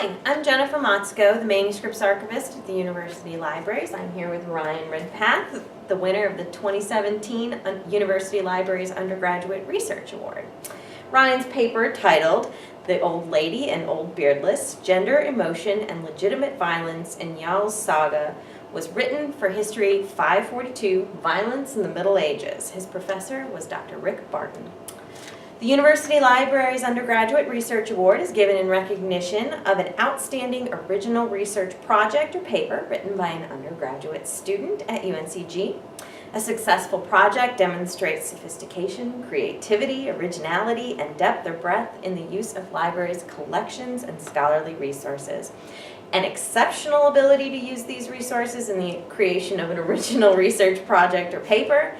Hi, I'm Jennifer Motzko, the Manuscripts Archivist at the University Libraries. I'm here with Ryan Ridpath, the winner of the 2017 University Libraries Undergraduate Research Award. Ryan's paper, titled "The Old Lady and Old Beardless, Gender, Emotion, and Legitimate Violence in Jarl's Saga," was written for History 542, Violence in the Middle Ages. His professor was Dr. Rick Barton. The University Libraries Undergraduate Research Award is given in recognition of an outstanding original research project or paper written by an undergraduate student at UNCG. A successful project demonstrates sophistication, creativity, originality, and depth or breadth in the use of libraries' collections and scholarly resources. An exceptional ability to use these resources in the creation of an original research project or paper,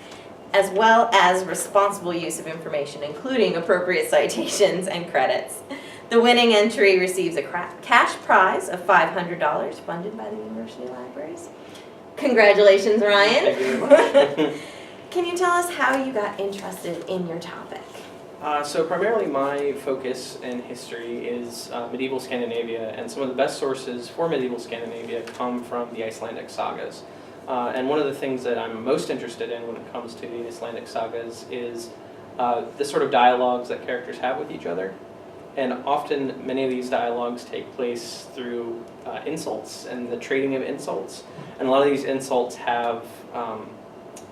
as well as responsible use of information, including appropriate citations and credits. The winning entry receives a cash prize of $500 funded by the University Libraries. Congratulations, Ryan. Thank you very much. Can you tell us how you got interested in your topic? So primarily my focus in history is medieval Scandinavia, and some of the best sources for medieval Scandinavia come from the Icelandic sagas. And one of the things that I'm most interested in when it comes to the Icelandic sagas is the sort of dialogues that characters have with each other. And often many of these dialogues take place through insults and the trading of insults. And a lot of these insults have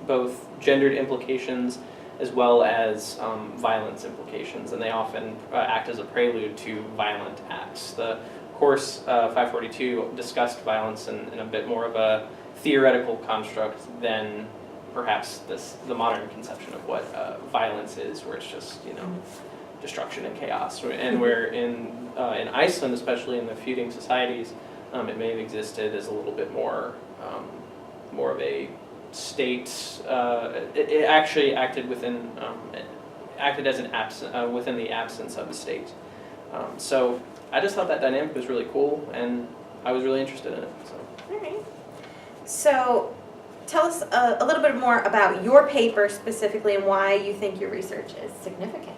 both gendered implications as well as violence implications, and they often act as a prelude to violent acts. The course 542 discussed violence in a bit more of a theoretical construct than perhaps the modern conception of what violence is, where it's just destruction and chaos. And where in Iceland, especially in the feuding societies, it may have existed as a little bit more of a state. It actually acted within acted as an within the absence of a state. So I just thought that dynamic was really cool, and I was really interested in it. So. All right. So tell us a little bit more about your paper specifically and why you think your research is significant.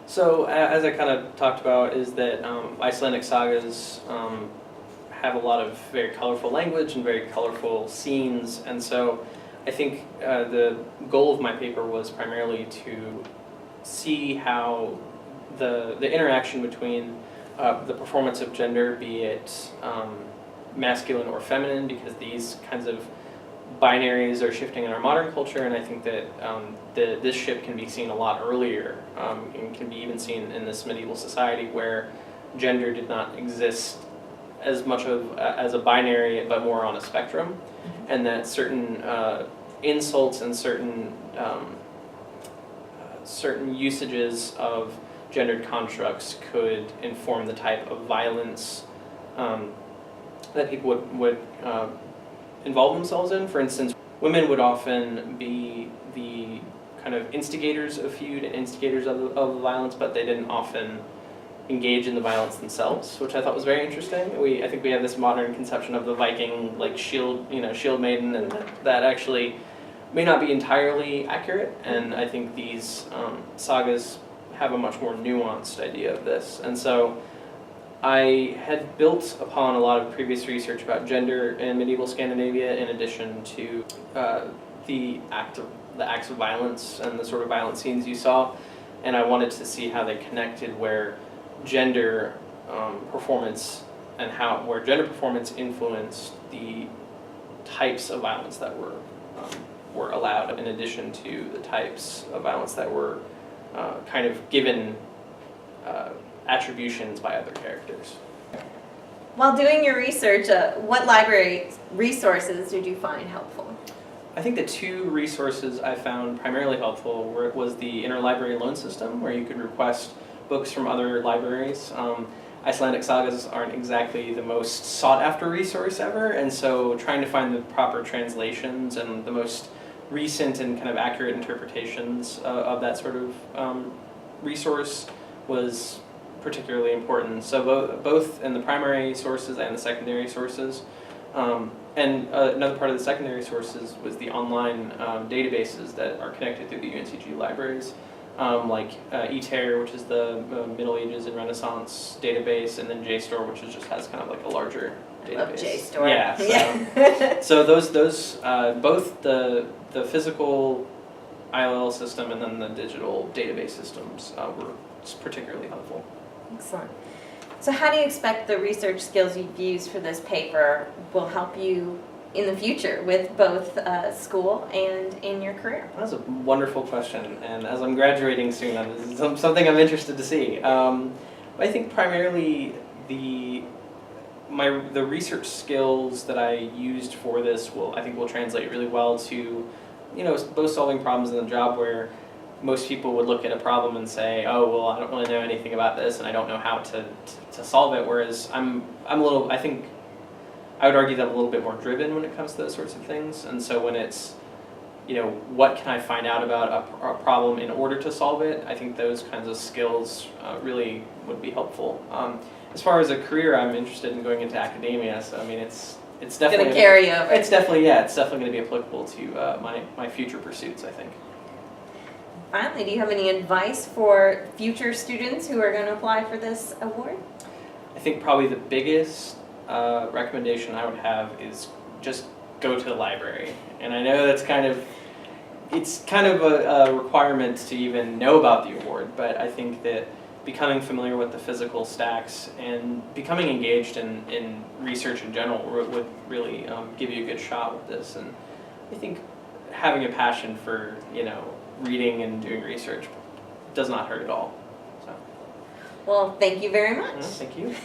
So as I kind of talked about, is that Icelandic sagas have a lot of very colorful language and very colorful scenes, and so I think the goal of my paper was primarily to see how the interaction between the performance of gender, be it masculine or feminine, because these kinds of binaries are shifting in our modern culture, and I think that this shift can be seen a lot earlier, and can be even seen in this medieval society where gender did not exist as much as a binary, but more on a spectrum, and that certain insults and certain usages of gendered constructs could inform the type of violence that people would involve themselves in. For instance, women would often be the kind of instigators of feud and instigators of violence, but they didn't often engage in the violence themselves, which I thought was very interesting. I think we have this modern conception of the Viking shield maiden, and that actually may not be entirely accurate. And I think these sagas have a much more nuanced idea of this. And so I had built upon a lot of previous research about gender in medieval Scandinavia, in addition to the acts of violence and the sort of violent scenes you saw, and I wanted to see how they connected where gender performance and where gender performance influenced the types of violence that were allowed, in addition to the types of violence that were kind of given attributions by other characters. While doing your research, what library resources did you find helpful? I think the two resources I found primarily helpful was the interlibrary loan system, where you could request books from other libraries. Icelandic sagas aren't exactly the most sought-after resource ever, and so trying to find the proper translations and the most recent and kind of accurate interpretations of that sort of resource was particularly important. So both in the primary sources and the secondary sources. And another part of the secondary sources was the online databases that are connected through the UNCG libraries. like eTerre, which is the Middle Ages and Renaissance database, and then JSTOR, which just has kind of like a larger database. Love JSTOR. Yeah. So, Yeah. so those both the physical ILL system and then the digital database systems were particularly helpful. Excellent. So how do you expect the research skills you've used for this paper will help you in the future with both school and in your career? That's a wonderful question, and as I'm graduating soon, this is something I'm interested to see. I think primarily the research skills that I used for this will translate really well to, both solving problems in the job where most people would look at a problem and say, oh, well, I don't really know anything about this and I don't know how to solve it, whereas I would argue that I'm a little bit more driven when it comes to those sorts of things. And so when it's, what can I find out about a problem in order to solve it, I think those kinds of skills really would be helpful. As far as a career, I'm interested in going into academia, so I mean, it's definitely going to carry over. It's definitely going to be applicable to my future pursuits, I think. Finally, do you have any advice for future students who are going to apply for this award? I think probably the biggest recommendation I would have is just go to the library. And I know it's kind of a requirement to even know about the award, but I think that becoming familiar with the physical stacks and becoming engaged in research in general would really give you a good shot with this. And I think having a passion for, reading and doing research does not hurt at all. So. Well, thank you very much. Thank you.